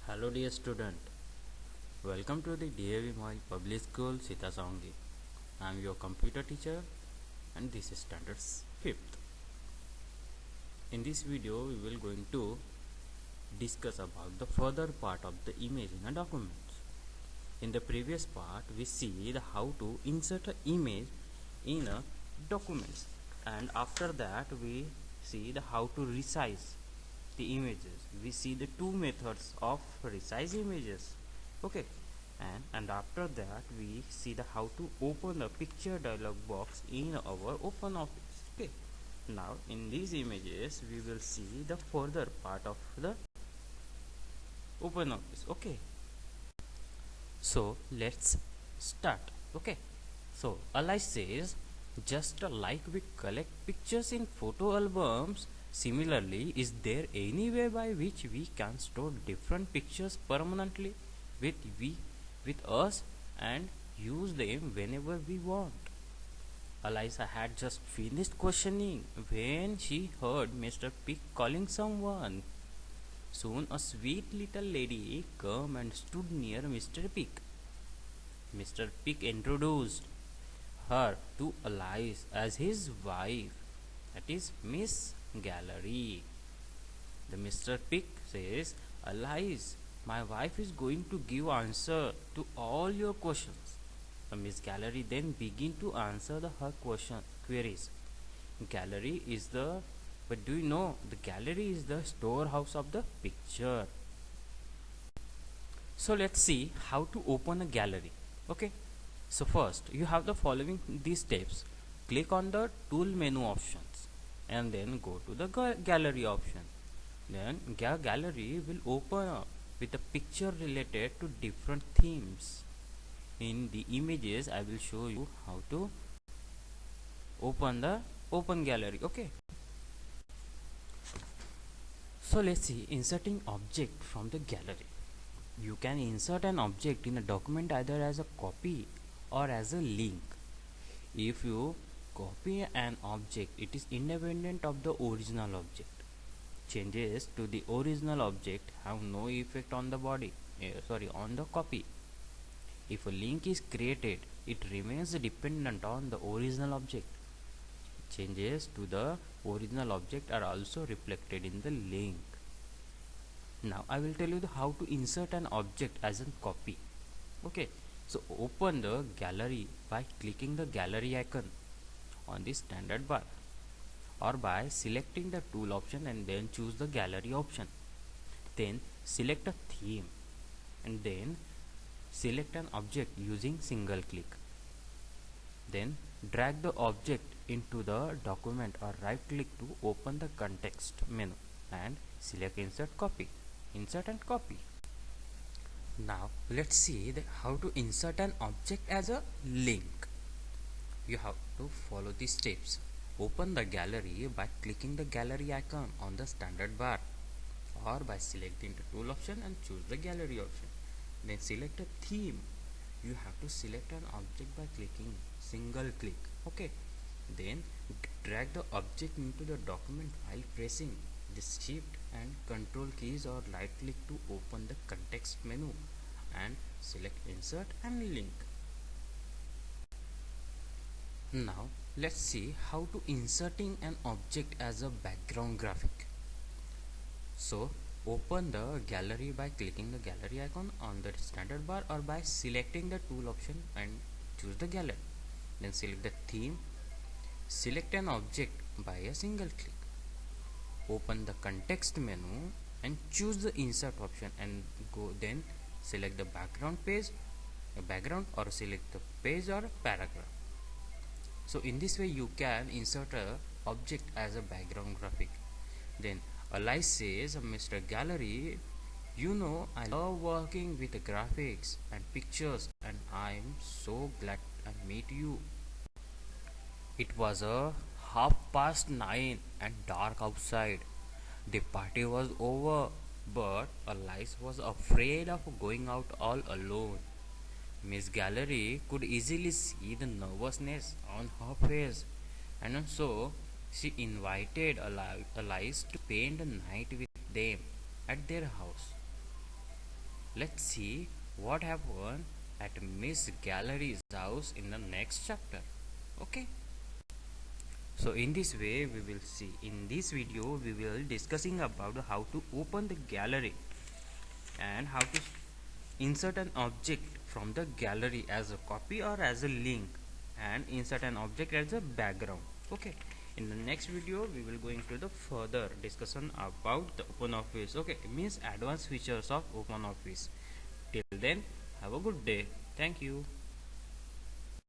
Hello dear student, welcome to the DAV Moy Public School Sita Songi. I am your computer teacher and this is standards 5th. In this video we will going to discuss about the further part of the image in a document. In the previous part we see the how to insert an image in a document, and after that we see the how to resize the images. We see the two methods of resize images. Okay, and after that we see the how to open a picture dialog box in our OpenOffice. Okay, now in these images we will see the further part of the OpenOffice. Okay, so let's start. Okay, so Alice says, just like we collect pictures in photo albums, similarly, is there any way by which we can store different pictures permanently with us and use them whenever we want? Eliza had just finished questioning when she heard Mr. Pick calling someone. Soon a sweet little lady came and stood near Mr. Pick. Mr. Pick introduced her to Alice as his wife, that is Miss Gallery. The Mr. Pick says, Alice, my wife is going to give answer to all your questions. The Miss Gallery then begin to answer her queries. Gallery is the, but do you know the gallery is the storehouse of the picture. So let's see how to open a gallery. Okay, so first you have the following these steps. Click on the tool menu options and then go to the gallery option. Then gallery will open up with a picture related to different themes. In the images I will show you how to open the open gallery. Okay, so let's see inserting object from the gallery. You can insert an object in a document either as a copy or as a link. If you copy an object, it is independent of the original object. Changes to the original object have no effect on the on the copy. If a link is created, it remains dependent on the original object. Changes to the original object are also reflected in the link. Now I will tell you how to insert an object as a copy. Okay, so open the gallery by clicking the gallery icon on the standard bar, or by selecting the tool option and then choose the gallery option. Then select a theme and then select an object using single click. Then drag the object into the document or right click to open the context menu and select insert copy. Insert and copy. Now let's see how to insert an object as a link. You have to follow these steps. Open the gallery by clicking the gallery icon on the standard bar, or by selecting the tool option and choose the gallery option. Then select a theme. You have to select an object by clicking single click. Okay, then drag the object into the document while pressing the shift and control keys, or right click to open the context menu and select insert and link. Now let's see how to inserting an object as a background graphic. So open the gallery by clicking the gallery icon on the standard bar, or by selecting the tool option and choose the gallery. Then select the theme. Select an object by a single click. Open the context menu and choose the insert option and go, then select the background page, a background, or select the page or a paragraph. So in this way you can insert a object as a background graphic. Then Alice says, Mr. Gallery, you know I love working with the graphics and pictures, and I'm so glad I met you. It was a 9:30 and dark outside. The party was over, but Alice was afraid of going out all alone. Miss Gallery could easily see the nervousness on her face, and so she invited Alice to spend the night with them at their house. let's see what happened at Miss Gallery's house in the next chapter. Okay, so in this way we will see, in this video we will discussing about how to open the gallery and how to insert an object from the gallery as a copy or as a link, and insert an object as a background. Okay, in the next video we will go into the further discussion about the OpenOffice. Okay, it means advanced features of OpenOffice. Till then, have a good day. Thank you.